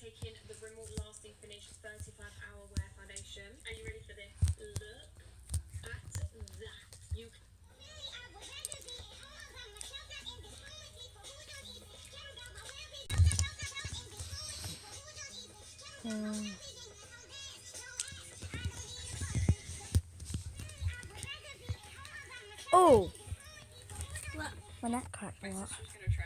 taking the Rimmel Lasting Finish 35-hour wear foundation. Are you ready for this? Look at that. You Oh, What? my neck cracked a lot. My sister's gonna try